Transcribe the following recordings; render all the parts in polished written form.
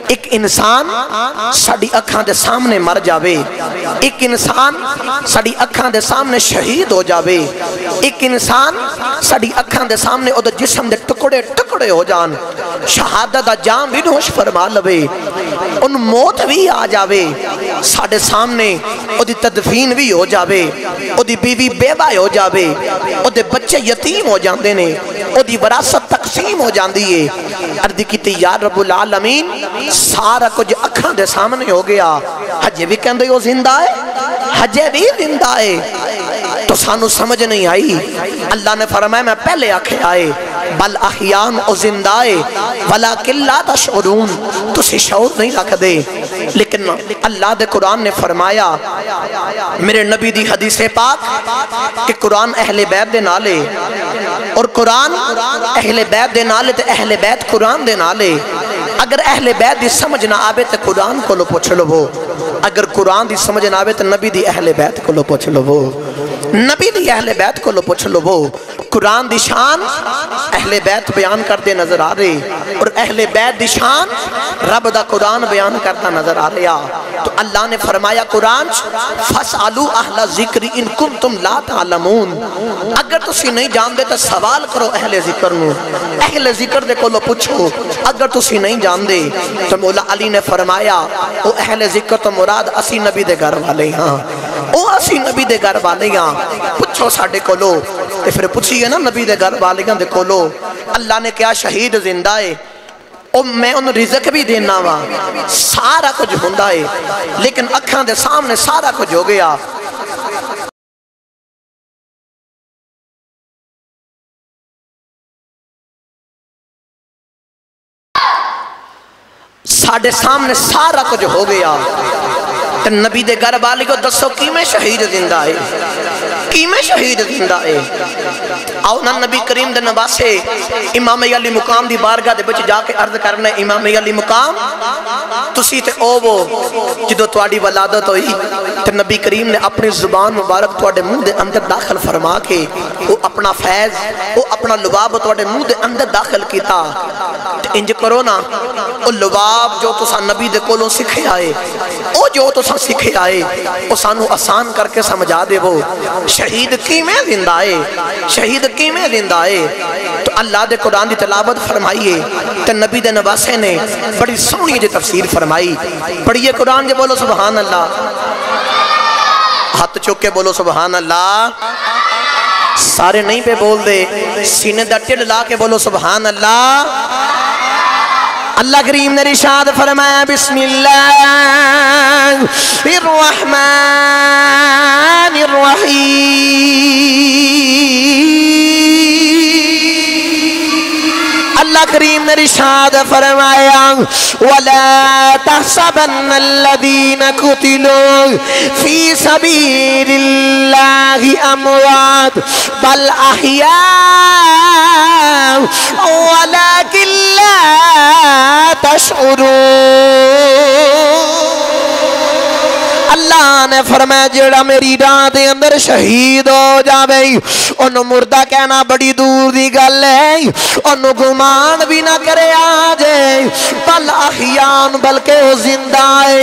ایک انسان ساڑی اکھاں دے سامنے مر جاوے، ایک انسان ساڑی اکھاں دے سامنے شہید ہو جاوے، ایک انسان ساڑی اکھاں دے سامنے او دے جسم دے ٹکڑے ٹکڑے ہو جان، شہادت دا جام بھی نوش فرما لوے، ان موت بھی آ جاوے ساڑے سامنے، او دی تدفین بھی ہو جاوے، او دی بیوی بیوہ ہو جاوے، او دے بچے یتیم ہو جاندے نے، او دی وراثت تقسیم ہو جاندی ہے۔ عرض کیتی یا رب العالمین سارا کچھ اکھاں دے سامنے ہو گیا، حجے بھی کہندے ہو زندہ ہے، حجے بھی زندہ ہے، تو سانو سمجھ نہیں آئی۔ اللہ نے فرمایا میں پہلے آکھے آئے بل احیان او زندہ ہے ولیکن لا تشعرون، تسی شعور نہیں رکھ دے۔ لیکن اللہ دے قرآن نے فرمایا، میرے نبی دی حدیث پاک کہ قرآن اہل بیت دے نالے، اور قرآن اہل بیت دے نالے تے اہل بیت قرآن دے نالے۔ اگر اہل بیت دی سمجھ نہ آوے تے قرآن کو لو پوچھ لو وہ، اگر قرآن دی سمجھ نہ آوے تے نبی دی اہل بیت کو لو پوچھ لو وہ، نبی دی اہل بیت کو لو پوچھ لو وہ۔ قرآن دی شان اہل بیت بیان کرتے نظر آ رہے، اور اہل بیت دی شان رب دا قرآن بیان کرتا نظر آ رہا۔ تو اللہ نے فرمایا قرآن فَاسْأَلُوا أَهْلَ الذِّكْرِ إِن كُنتُمْ لَا تَعْلَمُونَ، اگر تسی نہیں جان دے تو سوال کرو اہل ذکر نو، اہل ذکر دے کو لو پوچھو، اگر تسی نہیں جان دے تو مولا علی نے فرمایا او اہل ذکر تو مراد اسی نبی دے گھر والے ہاں، او اسی نبی دے گھر والے ہاں، پوچھو ساڑھے کو لو، تے پھر پوچھئے نا نبی دے گھر والے دے کو لو۔ اللہ نے کیا شہید زندہ ہے، او میں ان رزق بھی دینا وا، سارا کچھ ہوندہ ہے، لیکن اکھاں دے سامنے سارا کچھ ہو گیا۔ ساڑھے سامنے سارا کچھ ہو گیا، تو نبی دے گھر والے کو دسو کی میں شہید زندہ ہے، کی میں شہید زندہ ہے۔ آؤ نا نبی کریم دے نواسے امام علی مقام دی بارگاہ دے بچ جا کے عرض کرنے امام علی مقام تسی تے او وہ جدو تواڈی ولادت ہوئی تے نبی کریم نے اپنی زبان مبارک تواڈے منہ دے اندر داخل فرما کے وہ اپنا فیض وہ اپنا لباب تواڈے منہ دے اندر داخل کیتا، انج کرو نا او لباب جو تسا نبی دے کولوں سکھے آئے، او جو تسا سکھے آئے او سانو آسان کر کے سمجھا دے وہ شہید کی میں زندہ ہے، شہید کی میں زندہ ہے۔ تو اللہ دے قرآن دی تلاوت فرمائیے تے نبی دے نواسے نے بڑی سونی جی تفسیر فرمائی، پڑھئے قرآن جے بولو سبحان اللہ، ہاتھ چوک کے بولو سبحان اللہ، سارے نہیں پہ بول دے، سینے دا ٹل لا کے بولو سبحان اللہ۔ اللہ کریم نے ارشاد فرمایا بسم اللہ الرحمن الرحیم، اللہ کریم نے ارشاد فرمایا وَلَا تَحْسَبَنَّ الَّذِينَ قُتِلُوا فِي سَبِيلِ اللَّهِ أَمْوَاتٌ بَلْ أَحْيَاءٌ وَلَكِنْ لَا تَشْعُرُونَ۔ اللہ نے فرمایا جڑا میری راہ دے اندر شہید ہو جاوے انہوں مردہ کہنا بڑی دور دی گل ہے، انہوں گمان بھی نہ کرے آجے بل احیان بلکہ وہ زندہ ہے،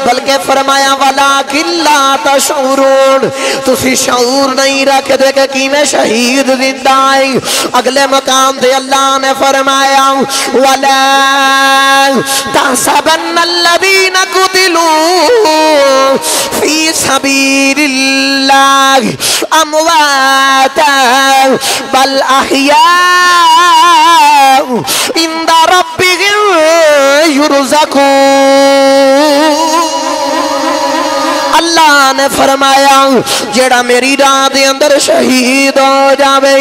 بلکہ فرمایا ولیکن لا تشعرون، تسی شعور نہیں رکھ دے کہ کی میں شہید زندہ ہے۔ اگلے مقام دے اللہ نے فرمایا وَلَا تَحْسَبَنَّ الَّذِينَ قُتِلُوا فِي سَبِيلِ اللَّهِ أَمْوَاتًا بَلْ أَحْيَاءٌ عِندَ رَبِّهِمْ يُرْزَقُونَ۔ اللہ نے فرمایا جیڑا میری راہ دے اندر شہید ہو جاوے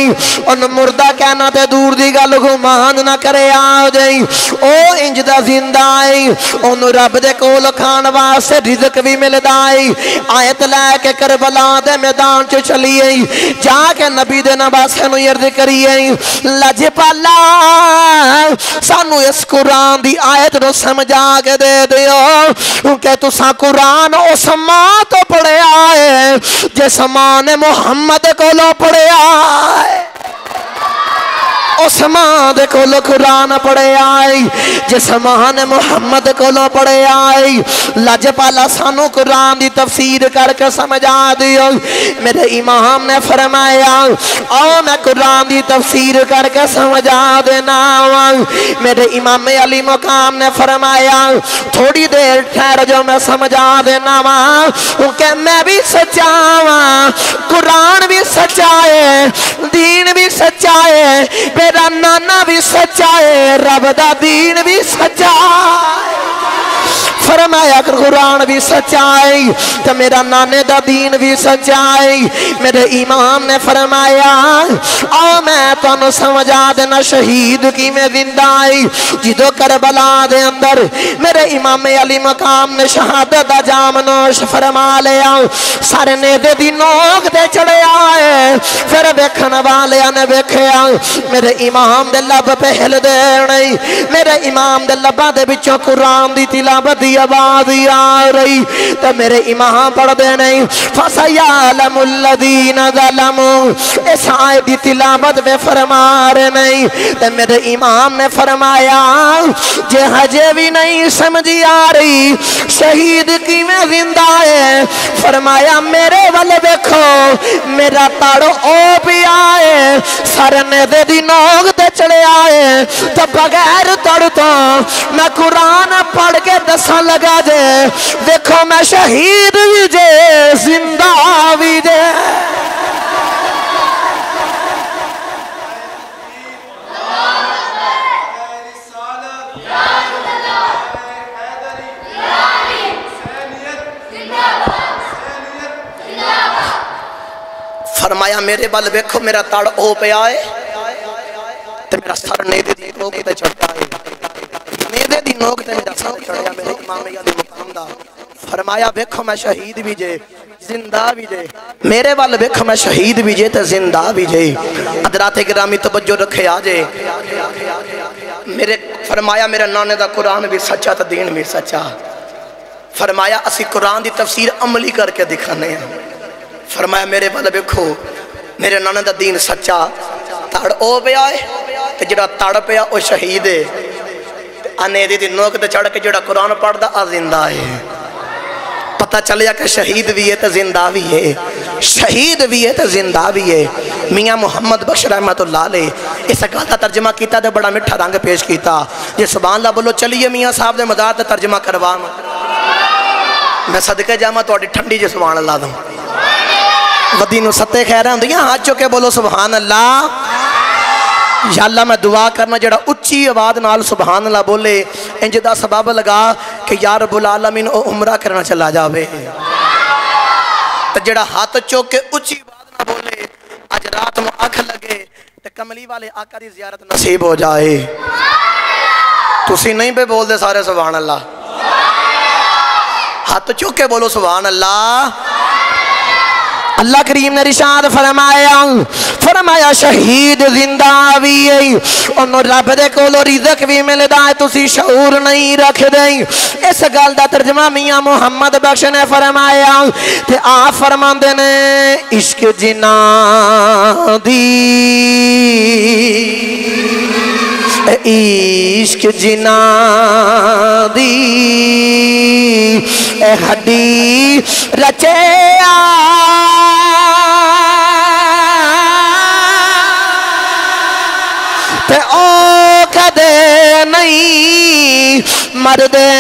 ان مردہ کہنا تے دور دی گل گمان نہ کرے آ جائیں، او انج دا زندہ آئی، انہوں رب دے کول کھان واسطے رزق بھی مل دائی۔ آیت لے کے کربلا دے میدان چ چلیے جا کے نبی دے نواسے نو عرض کریے لج پالا سانو اس قرآن دی آیت نو سمجھا کے دے دیو کہ تسا قرآن اس ماں تو پڑھے آئے جس ماں نے محمد کو لو پڑھے آئے۔ اس ماں دے کولو قرآن پڑھے آئی جس ماں نے محمد کولو پڑھے آئی لج پالا سانو قرآن دی تفسیر کر کے سمجھا دیو میرے امام نے فرمایا او میں قرآن دی تفسیر کر کے سمجھا دینا میرے امام علی مقام نے فرمایا تھوڑی دیر ٹھہر جو میں سمجھا دینا کہ میں بھی سچا ہوں قرآن بھی سچا ہے دین بھی سچا ہے میرا نانا بھی سچا ہے رب دا دین بھی سچا ہے فرمایا کہ قرآن بھی سچائی تو میرا نانے دا دین بھی سچائی میرے امام نے فرمایا او میں تانوں سمجھا دینا شہید کی میں زندہ آئی جدو کربلا دے اندر میرے امام علی مقام نے شہادت دا جام نوش فرما لیا سارے نیدے دی نوک دے چڑھے آئے پھر بیکھن والے نے بیکھیا میرے امام دے لب پہل دے نہیں میرے امام دے لبا دے بچوں قرآن دی تلاوت دی آواز آ رہی تو میرے امام پڑھ دے نہیں فَسَيَعْلَمُ الَّذِينَ ظَلَمُوا اس آیت دی تلاوت میں فرما رہے نہیں تو میرے امام نے فرمایا جے ہجے بھی نہیں سمجھی آ رہی شہید کی میں زندہ ہے فرمایا میرے والے دیکھو میرا تاڑو او بھی آئے سارنے دے دی نوگ دے چڑے آئے تو بغیر تڑ تو میں قرآن پڑھ کے دسا لگا جے دیکھو میں شہید بھی جے زندہ بھی جے فرمایا میرے بال بیکھو میرا تاڑ او پہ آئے تو میرا سر نیدے دی نوک تے چڑھتا ہے نیدے دی نوک تے میرا سر چڑھیا میرے امام علی مقام دا فرمایا بیکھو میں شہید بھی جے زندہ بھی جے میرے بال بیکھو میں شہید بھی جے تو زندہ بھی جے حضرات گرامی توجہ رکھے آجے میرے فرمایا میرا نانے دا قرآن بھی سچا تو دین بھی سچا فرمایا اسی قرآن دی تفسیر عملی کر کے دکھانے ہیں فرمایا میرے بال بیکھو میرے نانے دا دین سچا تاڑ او پہ آئے تے جڑا تاڑ پہ آئے او شہید ہے آنے دی نوک تے چڑھ کے جڑا قرآن پڑھ دا آ زندہ ہے پتہ چلیا کہ شہید بھی ہے تے زندہ بھی ہے شہید بھی ہے تے زندہ بھی ہے میاں محمد بخش رحمت اللہ علیہ اس گل دا ترجمہ کیتا تے بڑا میٹھا رنگ پیش کیتا جے سبحان اللہ بولو چلیے میاں صاحب دے مدار تے ترجمہ کروا میں صدقے جاما توڑی ٹھنڈی جے سبحان اللہ دوں ودینو ستے خیرہ ہوں دیاں ہاتھ چوکے بولو سبحان اللہ یا اللہ میں دعا کرنا جڑا اچھی آواز نال سبحان اللہ بولے انج دا سبب لگا کہ یا رب العالمین او عمرہ کرنا چلا جاوے تو جڑا ہاتھ چوکے اچھی آواز نہ بولے آج رات میں آنکھ لگے تو کملی والے آقا دی زیارت نصیب ہو جائے تسی نہیں بے بول دے سارے سبحان اللہ ہاتھ چوکے بولو سبحان اللہ اللہ کریم نے رشاد فرمایا شہید زندہ بھی ہے انہوں رب دے کولو رزق بھی ملدا ہے تسی شعور نہیں رکھ دیں اس گل دا ترجمہ میاں محمد بخش نے فرمایا تے آپ فرماندے نے عشق جناں دی عشق جناں دی اے ہڈی رچے تے او کدے نہیں مردے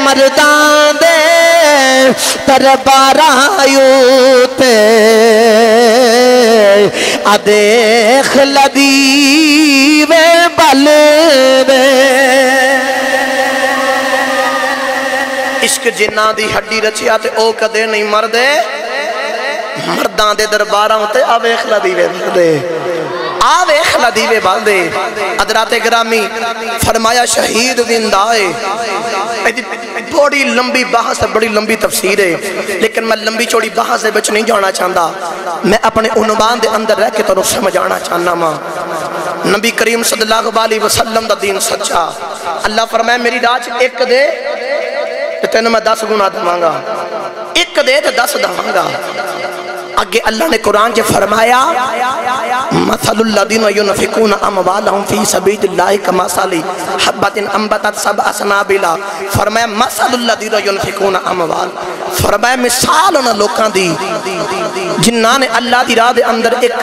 مردان دے تربارایو تے دیکھ لدی وے بل دے عشق جنہ دی ہڈی رچیا تے او کدے نہیں مردے مردان دے درباراں تے آویخ لدیوے بلدے آویخ لدیوے بلدے حضرات گرامی فرمایا شہید زندہ ہے بڑی لمبی بحث ہے بڑی لمبی تفسیر ہے لیکن میں لمبی چوڑی بحث ہے بچ نہیں جانا چاہتا میں اپنے عنوان دے اندر رہ کے تو سمجھانا چاہنا ماں نبی کریم صلی اللہ علیہ وسلم دا دین سچا اللہ فرمائے میری راج ایک دے تو تینوں میں 10 گنا دماں گا ایک دے تو 10 دماں گا اگے اللہ نے قرآن جو فرمایا مثل الذین ينفقون اموالهم فی سبیل اللہ کمثل حبۃ انبتت سبع سنابل، فرمایا مثل الذین ينفقون اموال، فرمایا مثال انہاں لوکاں دی جنہاں نے اللہ دی راہ دے اندر ایک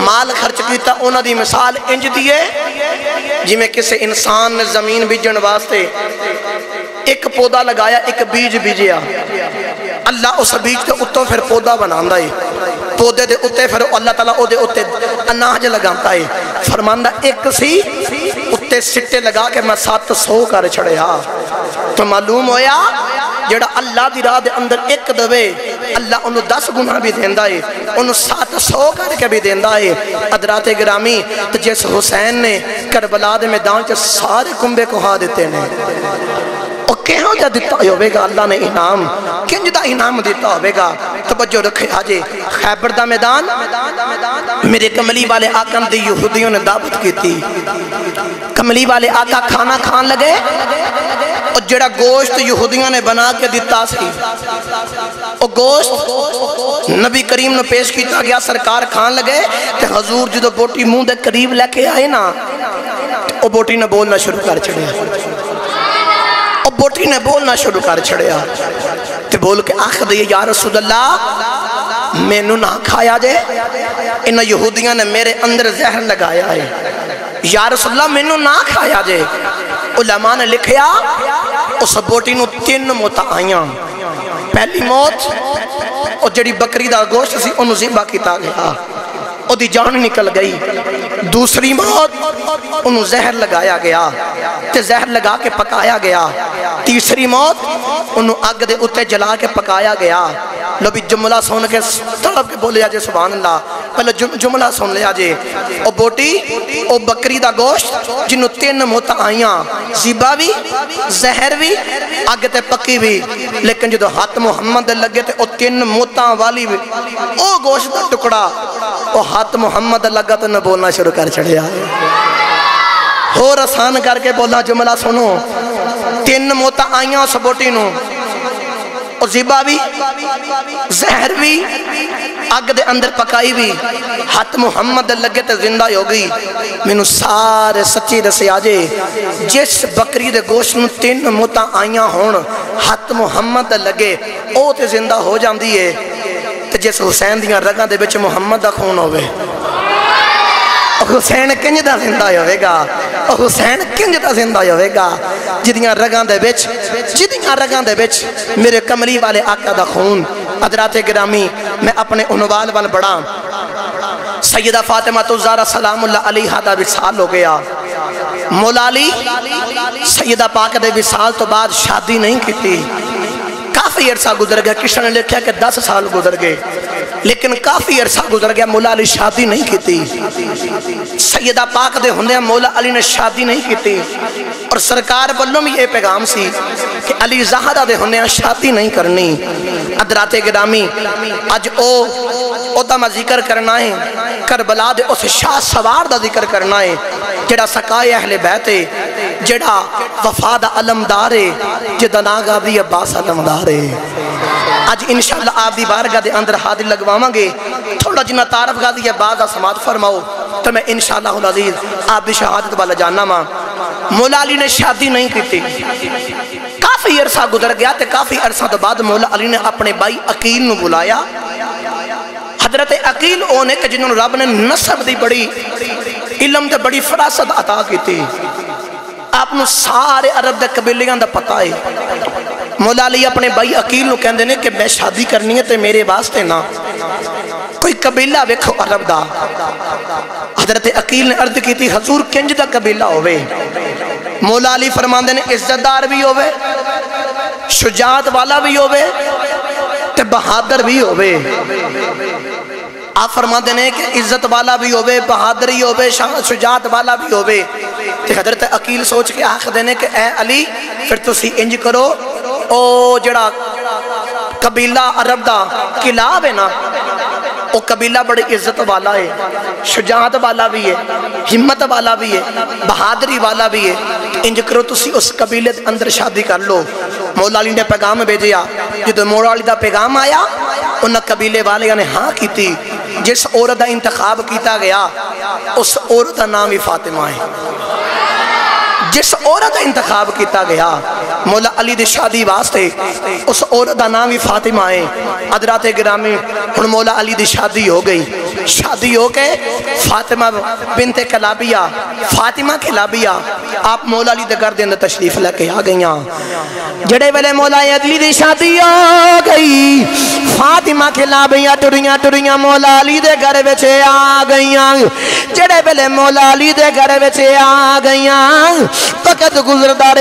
مال خرچ کیتا، انہاں دی مثال انج دی ہے جویں کسے انسان نے زمین بیجن واسطے ایک پودا لگایا، ایک بیج بیجیا، اللہ اس بیج تے اتوں پھر پودا بنانا ہے، پودے دے اتے پھر اللہ تعالیٰ او دے اتے اناج لگاتا ہے، فرماندہ ایک سی اتے سٹے لگا کے میں 700 کر چھڑے ہاں، تو معلوم ہویا جڑا اللہ دی راہ دے اندر ایک دوے اللہ انہوں 10 گناہ بھی دیندہ ہے، انہوں 700 کر کے بھی دیندہ ہے۔ حضرات گرامی، تو جیسے حسین نے کربلا دے میدان چ سارے کنبے کو ہا دیتے ہیں، اور کہاں جا دیتا ہوئے گا اللہ نے انعام، کنج دا انعام دیتا ہوئے گا؟ توجہ رکھے آجے خیبر دا میدان، میرے کملی والے آقا دی یہودیوں نے دعوت کی تھی، کملی والے آقا کھانا کھان لگے، اور جڑا گوشت یہودیوں نے بنا کے دیتا سی، اور گوشت نبی کریم نے پیش کیتا گیا، سرکار کھان لگے، کہ حضور جدو بوٹی منہ دے قریب لے کے آئے نا، اور بوٹی نے بولنا شروع کر چھڑیا، اور بوٹی نے بولنا شروع کر چھڑیا، تو بول کے آخر دے یا رسول اللہ میں نہ کھایا جے، ان یہودیاں نے میرے اندر زہر لگایا ہے، یا رسول اللہ میں نہ کھایا جے۔ علماء نے لکھیا اس بوٹی نو 3 موتاں آئیاں، پہلی موت اور جڑی بکری دا گوشت سی انہوں ذبح کیتا گیا، او دی جان نکل گئی، دوسری موت انہوں زہر لگایا گیا، تے زہر لگا کے پکایا گیا، تیسری موت انہوں آگ دے اتے جلا کے پکایا گیا۔ لو بھی جملہ سن کے تڑپ کے بولے آجے سبحان اللہ، پہلے جملہ سن لے آجے، او بوٹی او بکری دا گوشت جنہوں 3 موتاں آئیاں، ذبح بھی زہر بھی آگ تے پکی بھی، لیکن جدو ہاتھ محمد لگے تے او 3 موتاں والی بھی، او گوشت دا ٹکڑا او ہاتھ محمد لگا تو نہ بولنا شروع کر چھڑے آئے، ہو رسان کر کے بولنا جملہ سنو، 3 موتاں آئیاں اس بوٹی نو، اور ذبح بھی زہر بھی آگ دے اندر پکائی بھی، ہاتھ محمد لگے تے زندہ ہو گئی۔ میں نو سارے سچی دسے آجے جس بکری دے گوشت نو 3 موتاں آئیاں ہون ہاتھ محمد لگے او تے زندہ ہو جاندی ہے، تے جس حسین دیاں رگاں دے بچ محمد دا خون ہوئے، حسین کنج دا زندہ ہوئے گا، حسین کنج دا زندہ ہوئے گا جدیاں رگاں دے بچ میرے کملی والے آقا دا خون۔ حضرات گرامی، میں اپنے عنوان وال بڑھا، سیدہ فاطمہ الزہرا سلام اللہ علیہا دا وصال ہو گیا، مولا علی سیدہ پاک دے وصال تو بعد شادی نہیں کی تھی، کافی عرصہ گزر گیا، کسی نے لکھا کہ 10 سال گزر گئے، لیکن کافی عرصہ گزر گیا، مولا علی شادی نہیں کی تھی، سیدہ پاک دے ہوندے مولا علی نے شادی نہیں کی تھی، اور سرکار بلوں میں یہ پیغام سی کہ علی زہرہ دے ہوندے شادی نہیں کرنی۔ حضرات گرامی، آج او دا میں ذکر کرنا ہے، کربلا دے اس شاہ سوار دا ذکر کرنا ہے، جڑا سکائے اہل بیت ہے، جڑا وفاد علمدار ہے، جڑا ناغا دی عباس علمدار ہے۔ آج انشاءاللہ آپ دی بارگاہ دے اندر حاضر لگواواں گے، تھوڑا جنہ تعارف گا دی عباس دا سماعت فرماؤ، تو میں انشاءاللہ العزیز آپ دی شہادت والا جاننا ماں۔ مولا علی نے شادی نہیں کی تھی، کافی عرصہ گزر گیا تے کافی عرصہ تو بعد مولا علی نے اپنے بھائی عقیل نو بلایا۔ حضرت عقیل اونے کہ جنہوں رب نے نسب دی بڑی علم دے بڑی فراست عطا کی تھی، آپ نو سارے عرب دے قبیلیاں دا پتہ ہے۔ مولا علی اپنے بھائی عقیل نو کہندے نے کہ میں شادی کرنی ہے تے میرے واسطے نہ کوئی قبیلہ ویکھو عرب دا۔ حضرت عقیل نے عرض کی تھی حضور کنج دا قبیلہ ہوئے؟ مولا علی فرماندے نے عزت دار بھی ہوئے، شجاعت والا بھی ہوئے تے بہادر بھی ہوئے۔ آپ فرماندے نے کہ عزت والا بھی ہوئے، بہادری ہوئے، شجاعت والا بھی ہوئے۔ تے حضرت عقیل سوچ کے آخر دینے کہ اے علی پھر تسی انج کرو، او جڑا قبیلہ عرب دا کلاب ہے نا، او قبیلہ بڑی عزت والا ہے، شجاعت والا بھی ہے، ہمت والا بھی ہے، بہادری والا بھی ہے، انج کرو تسی اس قبیلے اندر شادی کر لو۔ مولا علی نے پیغام بھیجیا، جدو مولا علی دا پیغام آیا ان قبیلے والے نے ہاں کی تھی جس عورت کا انتخاب کیتا گیا اس عورت کا نام ہی فاطمہ ہے جس عورت کا انتخاب کیتا گیا مولا علی دی شادی واسطے اس عورت کا نام ہی فاطمہ ہے حضرات گرامی ہن مولا علی دی شادی ہو گئی شادی ہو کے فاطمہ بنت کلابیہ فاطمہ کلابیہ آپ مولا علی دے گھر دے اندر تشریف لے کے آ گئیاں جڑے ویلے مولا علی دی شادی ہو گئی فاطمہ کلابیہ ٹریاں مولا علی دے گھر وچ آ گئیاں جڑے ویلے مولا علی دے گھر وچ آ گئیاں وقت گزردا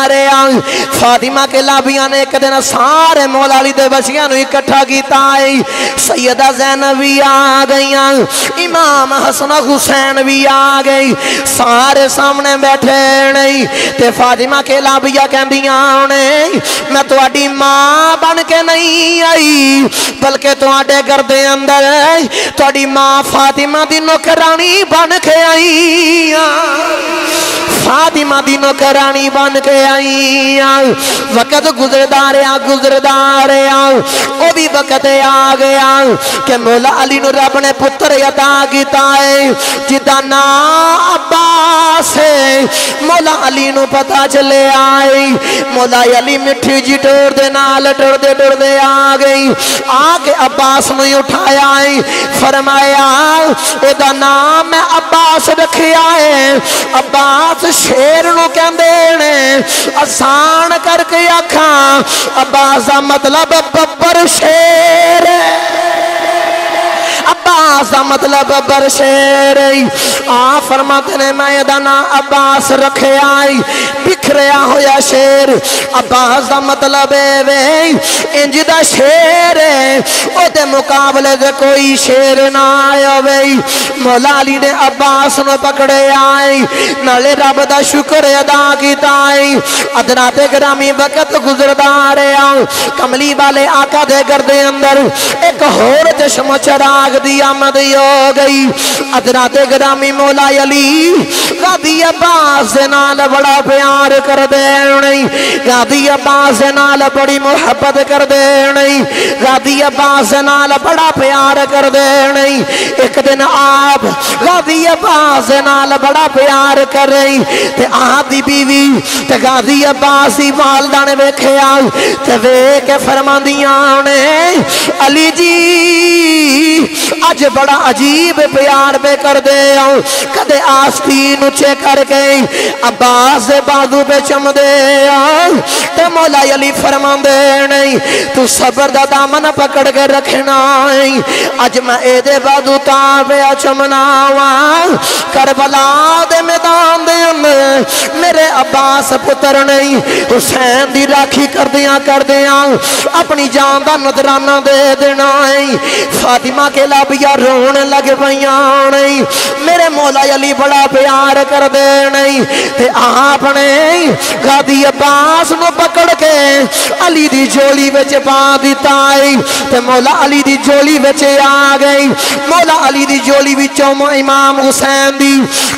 رہیا فاطمہ کلابیہ نے ایک دن سارے مولا علی دے بچیاں نو اکٹھا کیتا ہے سیدہ زینب بھی آ گئیاں امام حسن حسین بھی آ گئی سارے سامنے بیٹھے نہیں تے فاطمہ کلابیہ کہندیاں نے میں تواڈی ماں بن کے نہیں آئی بلکہ تواڈے گھر دے اندر تواڈی ماں فاطمہ دی نوکرانی بن کے آئی فاطمہ دی نوکرانی بن کے آئی وقت گزردا رہیا او بھی وقت آ گیا کہ مولا علی نو رب نے پتر عطا کیتا ہے جدا نام عباس ہے مولا علی نو پتہ چلے آئی مولا علی مٹھی جی ٹور دے نال ٹر دے آ گئی آ کے عباس نو اٹھایا ہے فرمایا اے دا نام میں عباس رکھیا ہے عباس شیر نو کہندے نے آسان کر کے آکھاں عباس دا مطلب ببر شیر عباس دا مطلب ببر شیر آ فرماتے نے میں دانا عباس رکھے آئی بکھریا ہویا شیر عباس دا مطلب ہے انج دا شیر ہے او دے مقابلے دے کوئی شیر نہ آیا وے مولا علی نے عباس نو پکڑے آئی نالے رب دا شکر ادا کیتا آئی حضرات گرامی وقت گزردا رہیا کملی والے آقا دے گھر دے اندر ایک ہور چشم چراغ دی آمد ہو گئی حضرات گرامی مولا علی غازی عباس دے نال بڑا پیار کر دے نہیں غازی عباس دے نال بڑی محبت کر دے نہیں غازی عباس دے نال بڑا پیار کر دے نہیں ایک دن آپ غازی عباس دے نال بڑا پیار کر رہی تے آپ دی بیوی تے غازی عباس دی والدہ نے ویکھیا تے ویکھ کے فرماندیاں نے علی جی آج بڑا عجیب پیار پہ کر دے کدے آستین اچھے کر کے عباس دے بازو پہ چم دے تے مولا علی فرمان دے نہیں تو صبر دا دامن پکڑ کے رکھنا آج میں اے دے بازو تابے چمنا کربلا دے میدان دے میرے عباس پتر نہیں حسین دی راکھی کر دیاں اپنی جان دا نظرانہ دے دینا فاطمہ کے لابیہ رون لگ پیاں نہیں میرے مولا علی بڑا پیار کر دے نہیں تے آپ نے غازی عباس نو پکڑ کے علی دی جولی وچ پا دیتا ہے تے مولا علی دی جولی وچ آ گئی مولا علی دی جولی وچوں امام حسین دی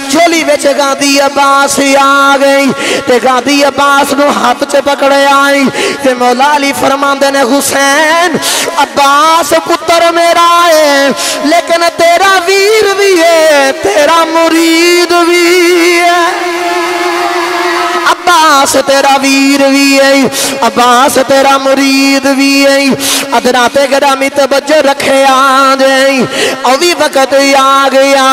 جولی وچ غازی عباس آ گئی تے غازی عباس نو ہاتھ چ پکڑے آئی تے مولا علی فرماندے نے حسین عباس پتر میرا ہے لیکن تیرا ویر بھی ہے تیرا مرید بھی ہے عباس تیرا ویر بھی ہے عباس تیرا مرید بھی ہے حضرات گرامی توجہ رکھے آ جائیں او بھی وقت آ گیا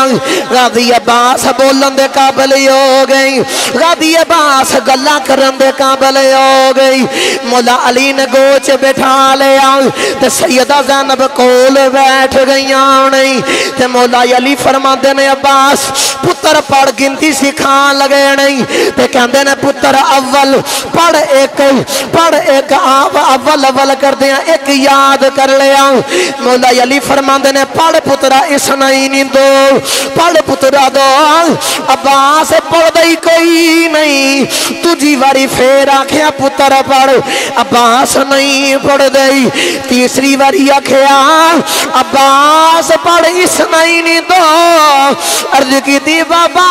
غازی عباس بولن دے قابل ہو گئی غازی عباس گلا کرن دے قابل ہو گئی مولا علی نے گوچ بٹھا لیا تے سیدہ زینب کول بیٹھ گئیاں نہیں تے مولا علی فرماندے نے عباس پتر پڑھ گنتی سکھان لگے نہیں تے کہندے نے پتر اول پڑھ ایک اول کر دیا ایک یاد کر لیا مولا علی فرماندے نے پڑھ پترا اس نہیں دو پڑھ پترا دو عباس پڑھ دئی کوئی نہیں تجھی واری پھر آکھیا پتر پڑھ عباس نہیں پڑھ دئی تیسری واری آکھیا عباس پڑھ اس نہیں دو عرض کی تھی بابا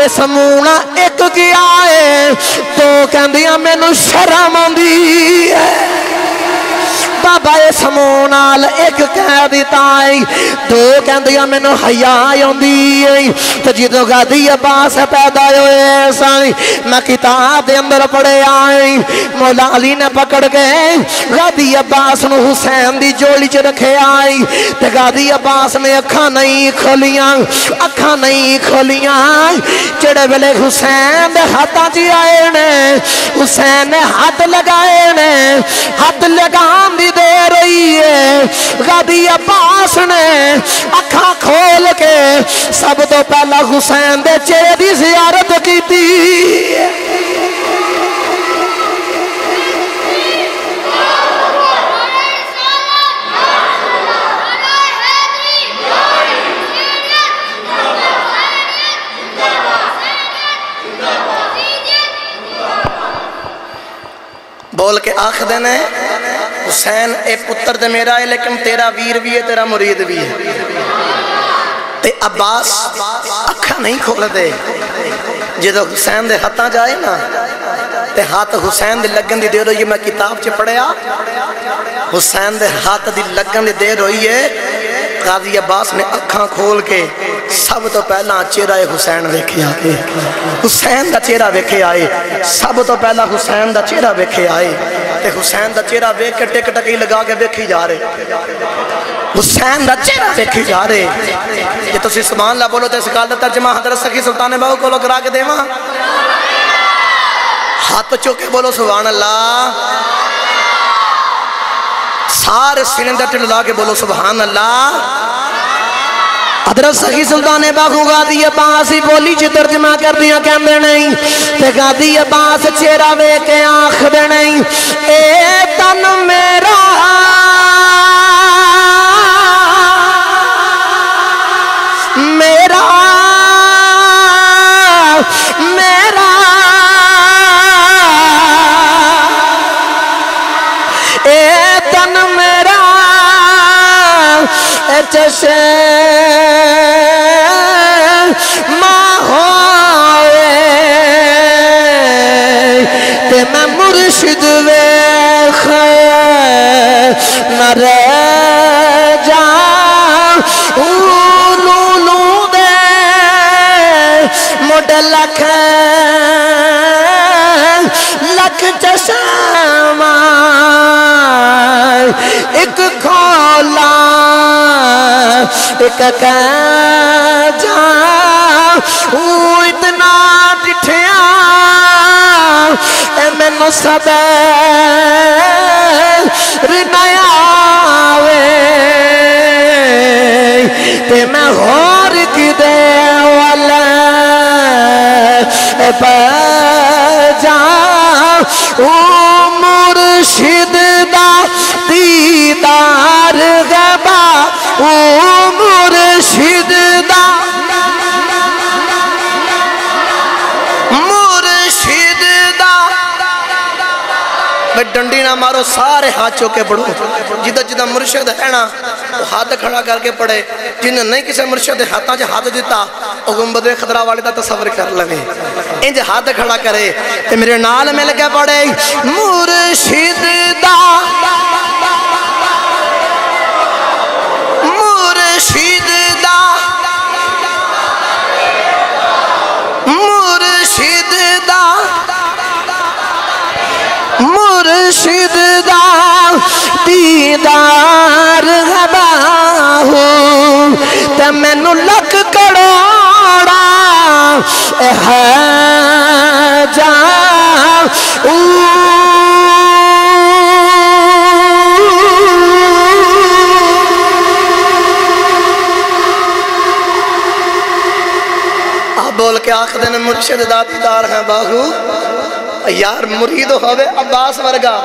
اس مونا ایک کیا ہے تو کہندیاں میں نو شرم آندی ہے بابا سمو نال ایک کہہ دیتا ہے دو کہندیاں مینوں حیا آوندی ہے تے جدوں غازی عباس پیدا ہوئے سن میں کتاب دے اندر پڑھے آئی مولا علی نے پکڑ کے غازی عباس نو حسین دی جوڑی چ رکھے آئی تے غازی عباس نے اکھاں نہیں کھولیاں جڑے ویلے حسین دے ہاتھاں چ آئے نے حسین نے ہاتھ لگائے نے ہاتھ لگان دی دیر ہوئی ہے غازی عباس نے اکھاں کھول کے سب تو پہلا حسین دے چہرے دی زیارت کی تھی بول کے آخ دینے حسین اے پتر دے میرا ہے لیکن تیرا ویر بھی ہے تیرا مرید بھی ہے تے عباس اکھا نہیں کھول دے جدو حسین دے ہاتھاں جائے نا تے ہاتھ حسین دے لگن دی دیر ہوئی میں کتاب چے پڑھیا حسین دے ہاتھ دی لگن دی دیر ہوئی ہے غازی عباس نے اکھاں کھول کے سب تو پہلا چہرہ حسین ویکھے آئے حسین دا چہرہ ویکھے آئے سب تو پہلا حسین دا چہرہ ویکھے آئے تے حسین دا چہرہ ویکھ کے ٹک ٹکی لگا کے ویکھی جا رہے حسین دا چہرہ ویکھی جا رہے یہ تو سبحان اللہ بولو تے اس گل دا ترجمہ حضرت سخی سلطان باہو کو کرا کے دیواں ہاتھ چوکے بولو سبحان اللہ سارے سینے دا ٹل لا کے بولو سبحان اللہ حضرت سخی سلطان باہو غازی عباس ہی بولی چی ترجمہ کر دیا کہندے نہیں تے غازی عباس چہرہ وے کے آنکھ دے نہیں اے تن میرا میرا میرا اے تن میرا اے چشے ماں ہوئے تے میں مرشد ویخ نہ رہ جاؤں لولو دے مڈ لکھ چشم ایک کھولا ایک کہہ جاؤں اتنا ڈٹھیا اے میں نو صبر نیا آوے تے میں غور کی دے والا پہ جاؤں مرشد دا دیدار غبا مرشد دا مرشد دا میں ڈنڈی نہ مارو سارے ہاتھوں کے بڑھو جدہ مرشد ہے نا وہ ہاتھ کھڑا کر کے پڑھے جنہیں نہیں کسی مرشد ہاتھاں جا ہاتھ دیتا وہ گنبد خضرا والے دا تصور کر لگے انج ہاتھ کھڑا کرے تے میرے نال مل کے پڑھے مرشد دا مرشد دا مرشد دا مرشد دا دیدار غبا ہو تے میں نو لک کروڑا ہے جاؤں آپ بول کے آخ دینے مرشد دا دیدار ہیں باہو یار مرید ہوئے عباس ورگا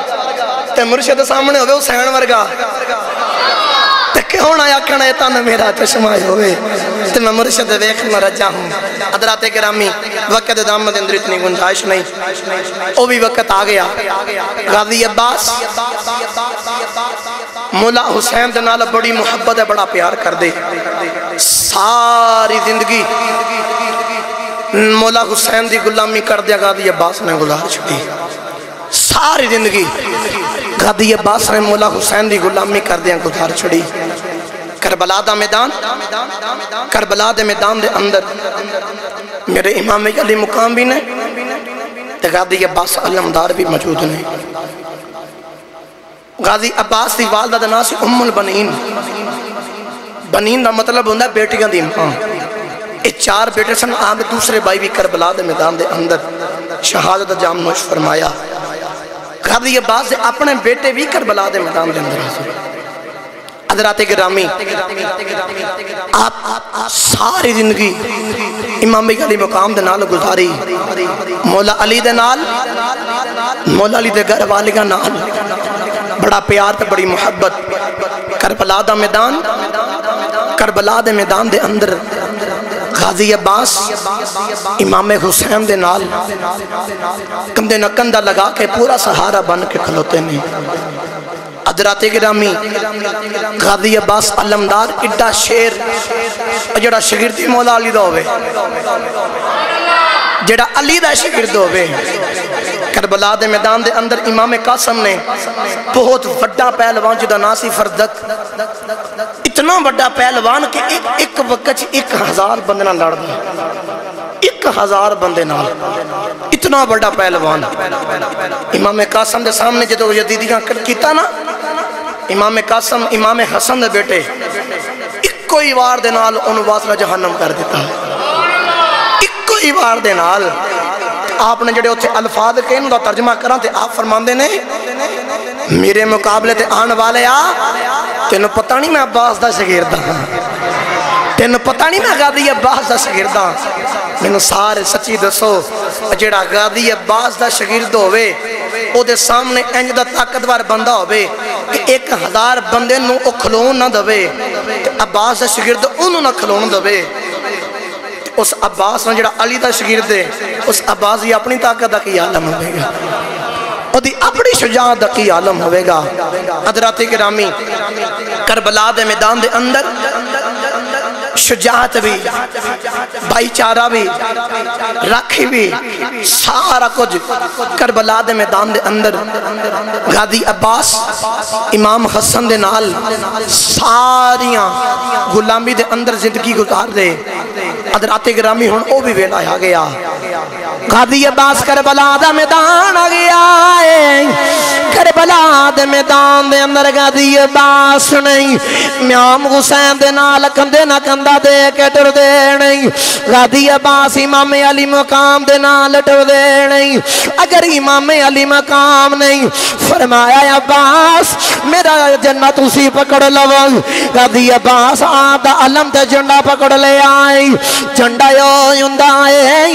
تے مرشد سامنے ہوئے حسین ورگا تے کیوں نہ یکھنا ہے تانا میرا چشمہ ہوئے تے میں مرشد ویکھ نہ رجا ہوں حضرات گرامی وقت دام دے اندر اتنی گنجائش نہیں او بھی وقت آ گیا غازی عباس مولا حسین دے نال بڑی محبت ہے بڑا پیار کر دے ساری زندگی مولا حسین دی غلامی کر دیا غازی عباس نے گزار چھڑی ساری زندگی غازی عباس نے مولا حسین دی غلامی کر دیا گزار چھڑی کربلا دا میدان دے اندر میرے امام علی مقام بھی نے غازی عباس علمدار بھی موجود نے غازی عباس دی والدہ دا نام سی ام البنین بنین دا مطلب ہوندہ بیٹیاں دی ماں یہ 4 بیٹے سن آپ دوسرے بھائی بھی کربلا دے میدان دے اندر شہادت جام نوش فرمایا غازی عباس دے اپنے بیٹے بھی کربلا دے میدان دے اندر حاضر حضرات گرامی آپ ساری زندگی امام علی مقام دے نال گزاری مولا علی دے نال مولا علی دے گھر والیاں نال بڑا پیار تے بڑی محبت کربلا دے میدان دے اندر غازی عباس امام حسین دے نال کندھے نہ کندھا لگا کے پورا سہارا بن کے کھلوتے نے حضرات گرامی غازی عباس علمدار اڈا شیر جڑا شاگردی مولا علی دا ہوئے جڑا علی دا شاگرد ہوئے کربلا دے میدان دے اندر امام قاسم نے بہت بڑا پہلوان جدا ناسی فردق اتنا بڑا پہلوان کہ ایک وقت 1000 بندے نہ لڑ دے 1000 بندے نہ اتنا بڑا پہلوان امام قاسم دے سامنے جدو یزیدیاں کیتا نا امام قاسم امام حسن دے بیٹے ایک کوئی وار دے نال انہوں واصلہ جہنم کر دیتا ہے ایک کوئی وار دے نال آپ نے جڑے ہوتے الفاظ کے انہوں دا ترجمہ کران تے آپ فرماندے نے میرے مقابلے تے آن والے تینوں پتہ نہیں میں عباس دا شاگرد ہاں تینوں پتہ نہیں میں غازی عباس دا شاگرد ہاں مینوں سارے سچی دسو جڑا غازی عباس دا شاگرد ہوئے او دے سامنے انج دا طاقتور بندہ ہوئے کہ 1000 بندے نوں او کھلون نہ دوے عباس دا شاگرد انہوں نہ کھلون دوے اس عباس نے جڑا علی دا شاگرد ہے اس عباس ہی اپنی طاقت دا کی عالم ہوئے گا اور دی اپنی شجاعت دا کی عالم ہوئے گا حضرات گرامی کربلا دے میدان دے اندر شجاعت بھی بھائی چارہ بھی رکھی بھی سارا کچھ کربلا دے میدان دے اندر غازی عباس امام حسن دے نال ساریاں غلامی دے اندر زندگی گزار دے حضرات گرامی ہون او بھی ویلا آ گیا غازی عباس کربلا دا میدان آ گیا کربلا دے میدان دے اندر غازی عباس نہیں امام حسین دے نال کندھے نہ کندھا دے کے ٹر دے نہیں غازی عباس امام علی مقام دے نال ٹر دے نہیں اگر امام علی مقام نہیں فرمایا عباس میرا جنت اسی پکڑ لو غازی عباس آپ دا علم تے جنڈا پکڑ لے آئی جنڈا یوندا ہے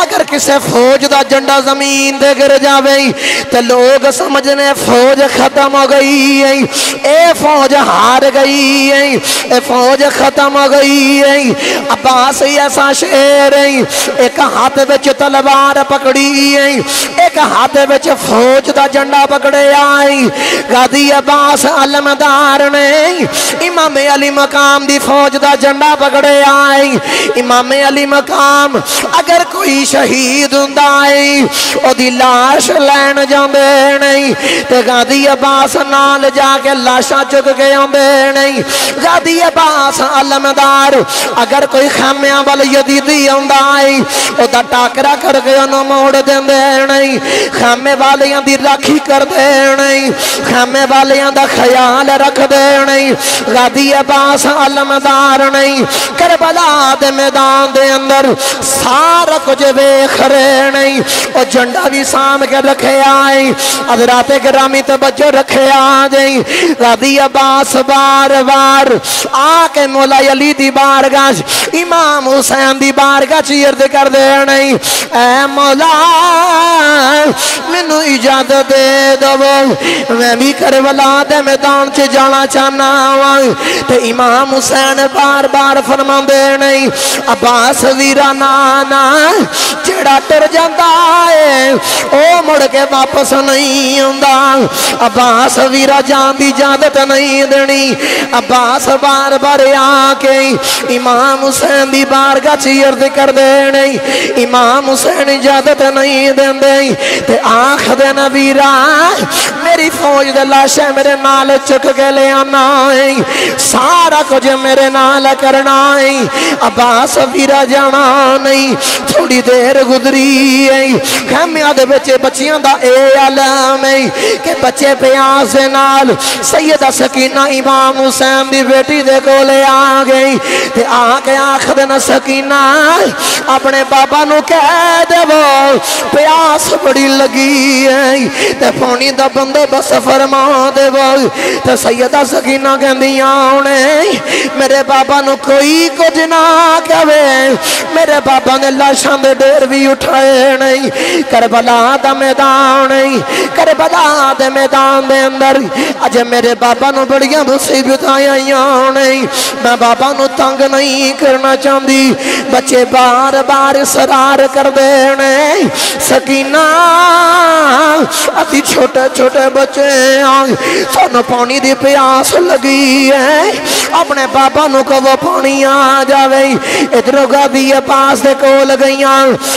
اگر کسے فوج دا جنڈا زمین دے گر جاوے تو لوگ سمجھنے فوج ختم ہو گئی ہے اے فوج ہار گئی ہے اے فوج ختم ہو گئی ہے عباس ایسا شیر ہے ایک ہاتھ بچ تلوار پکڑی ہے ایک ہاتھ بچ فوج دا جنڈا پکڑے آئی غازی عباس علمدار نے امام علی مقام دی فوج دا جنڈا پکڑے آئی امام علی مقام اگر کوئی شہید ہندائی او دی لاش لین جاندے نہیں تے غازی عباس نال جا کے لاشا چک کے آندے نہیں غازی عباس علمدار اگر کوئی خیمیاں وال یزیدی آندائی او دا ٹاکرا کر کے انہوں موڑ دیں دے نہیں خیمے والیاں دی راکھی کر دے نہیں خیمے والیاں دا خیال رکھ دے نہیں غازی عباس علمدار نہیں کربلا دے میدان دے اندر سارا کچھ بے خرے نہیں اور جنڈا بھی سام کے رکھے آئی حضرات گرامی توجہ رکھے آجائیں غازی عباس بار بار آکے مولا علی دی بارگاہ امام حسین دی بارگاہ چیرد کر دے نہیں اے مولا منو اجازت دے دو میں بھی کربلا دے میدان چ جانا چاہنا ہوں تے امام حسین بار بار فرما دے نہیں عباس ویرا نانا جڑا ٹر جاندا ہے او مڑ کے واپس نہیں آندا عباس ویرا جان دی اجازت نہیں دینی عباس بار بار آ کے امام حسین دی بارگاہ چ عرض کر دینے امام حسین اجازت نہیں دیندے تے آکھ دے ویرا میری فوج دے لاشیں میرے نال چک کے لے آنا ہے سارا کچھ میرے نال کرنا ہے عباس ویرا جانا نہیں تھوڑی دیر گزری ہے خیمیاں دے بچے بچیاں دا اے علم ہے کہ بچے پیاس دے نال سیدہ سکینہ امام حسین دی بیٹی دے کو لے آ گئی تے آکے آکھ دینا سکینہ اپنے بابا نو کہہ دے وہ پیاس بڑی لگی ہے تے پانی دا بندے بس فرما دے وہ تے سیدہ سکینہ کہندیاں انہیں میرے بابا نو کوئی کچھ نہ کہوے میرے بابا نے لاشاں دے ڈیر بھی اٹھائے نہیں کربلا دا میدان نہیں کربلا دے میدان دے اندر اج میرے بابا نو بڑیاں مصیبتاں آئیاں نہیں میں بابا نو تنگ نہیں کرنا چاہندی بچے بار بار اصرار کر دینے سکینہ اتی چھوٹے چھوٹے بچے آئیں سانو پانی دی پیاس لگی ہے اپنے بابا نو کو وہ پانی آ جاوے ادھر گادی پاس دے کو لگیاں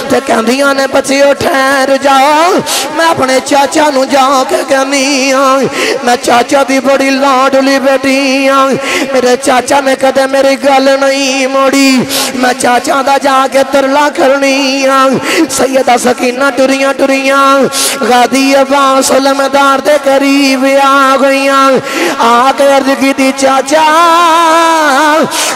تے کہندیاں نے بچے ٹھہر جاؤ میں اپنے چاچا نو جا کے کہنی آئیں میں چاچا دی بڑی لاڈلی بیٹی آئیں میرے چاچا نے کدے میری گل نہیں موڑی میں چاچا دا جا کے ترلا کرنی آئیں سیدہ سکینہ ٹریاں غادی عباس علمدار دے قریب آ گئیاں آ کے عرض کی دی چاچا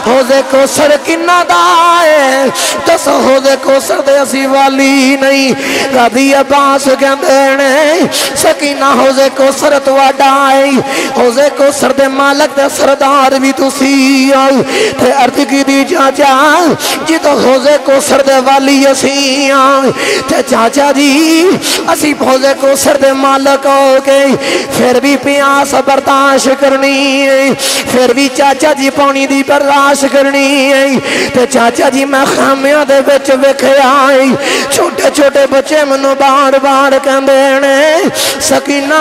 حوضے کو سر کنہ دائے تس حوضے کو سر دے اسی والی نہیں غادی عباس کہندے سکینہ حوضے کو سر تو اڈائی حوضے کو سر دے مالک دے سردار بھی تو سی آئی تے عرض کی دی چاچا جی تو حوضے کو سر دے والی اسی آئی تے چاچا جی اسی حوضے کو سر دے مالک ہو کے پھر بھی پیاس برداشت کرنی ہے پھر بھی چاچا جی پانی دی برداشت کرنی ہے تے چاچا جی میں خامیاں دے بچ وکھے آئی چھوٹے چھوٹے بچے منو بار بار کہندے سکینہ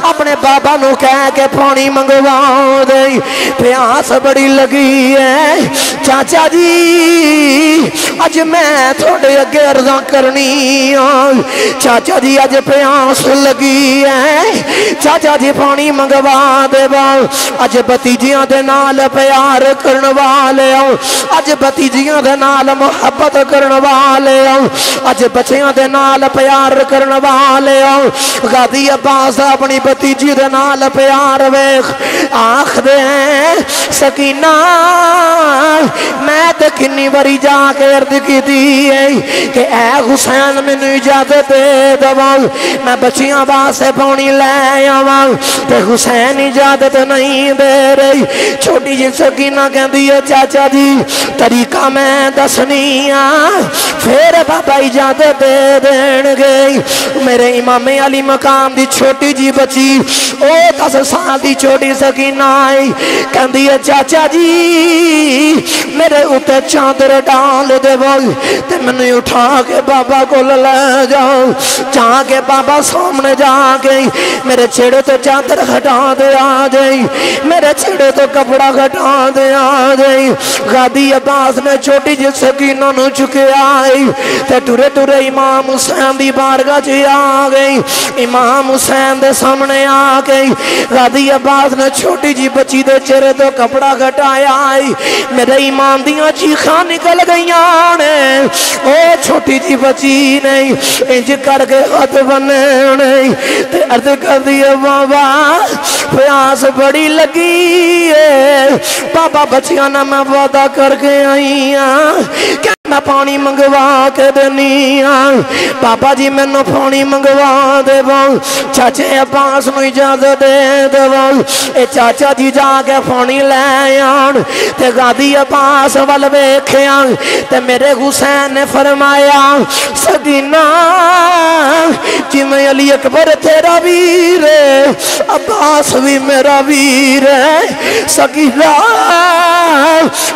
اپنے بابا نو کہہ کے پانی منگوا دے پیاس بڑی لگی ہے چاچا جی اج میں تھوڑے اگے عرضاں کرنی چاچا جی اج پیاس لگی ہے چاچا جی پانی منگوا دے اج بتیجیاں دے نال پیار کرن والے اج بتیجیاں دے نال محبت کرن والے اج بچیاں دے نال پیار کرن والے غادی عباس اپنی بتیجی دے نال پیار ویکھ آکھ دے سکینہ میں تے کنی باری جا کے عرض کیتی ہے کہ اے حسین مینوں اجازت دے دو میں بچیاں واسطے پانی لے آواں تے حسین اجازت نہیں دے رہی چھوٹی جی سکینہ کہندی ہے چاچا جی طریقہ میں دسنی پھر بابا اجازت دے دین گے میرے امام علی مقام دی چھوٹی جی بچی او 10 سال دی چھوٹی سکینہ آئی کہندی ہے چاچا جی میرے اوتے چادر ڈال دے بھائی تے میں اٹھا کے بابا کو لے جاؤ جا کے بابا سامنے جا گئی میرے چھڑے تو چادر ہٹا دے آ جائی میرے چھڑے تو کپڑا ہٹا دے آ جائی غادی عباس نے چھوٹی جی سکینہ نو چکے آئی تے ٹورے ٹورے امام حسین دی بارگاہ چ آ گئی امام حسین دے سامنے آ گئی غادی عباس نے چھوٹی جی بچی دے چہرے تو کپڑا ہٹایا آئی میرے امام دیاں چیخاں نکل گئیاں نے او چھوٹی جی بچی نہیں انج کر کے ہاتھ بنے نہیں تے عرض کر دیا بابا پیاس بڑی لگی ہے بابا بچیاں نہ میں وعدہ کر کے آئی کہ میں پانی منگوا کے دینی بابا جی میں نو پانی منگوا دے چاچے عباس نو اجازت دے دے اے چاچا جی جا کے پانی لے آن تے غادی عباس وال ویکھیاں تے میرے حسین نے فرمایا سکینہ جی میں علی اکبر تیرا ویر ہے عباس بھی میرا ویر ہے سکینہ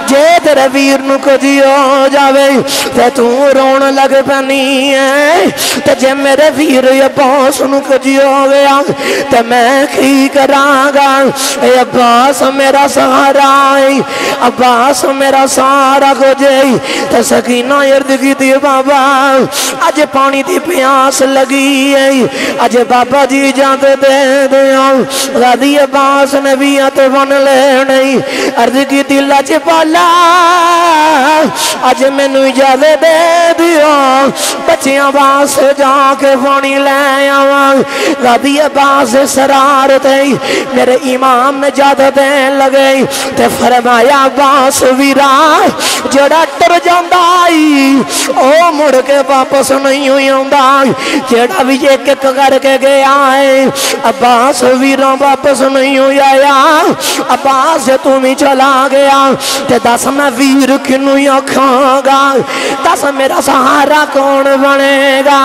جے تیرے ویر نو کجی ہو جاوے تے تو رون لگ پانی ہے تے جے میرے ویر عباس نو کجی ہو گیا تے میں کی کراں گا اے عباس میرا سہارا ہے عباس میرا سہارا کو جائی تے سکینہ عرض کی دی بابا اج پانی دی پیاس لگی ہے اج بابا جی جاتے دے دیا غازی عباس نبیت بن لے نہیں عرض کی دی لج پالا اج میں نو اجازت دے دیا بچیاں باس جا کے پانی لے آواں غازی عباس سرارت ہے میرے امام میں جاتے دے لگے تے فرمایا عباس ویرا جڑا ٹر جاندائی او مڑ کے واپس نہیں ہوئی ہوندائی جڑا بھی ایک ایک کر کے گیا ہے عباس ویرا واپس نہیں ہوئی آیا عباس تم ہی چلا گیا تے دس میں ویر کنو یا کھاں گا دس میرا سہارا کون بنے گا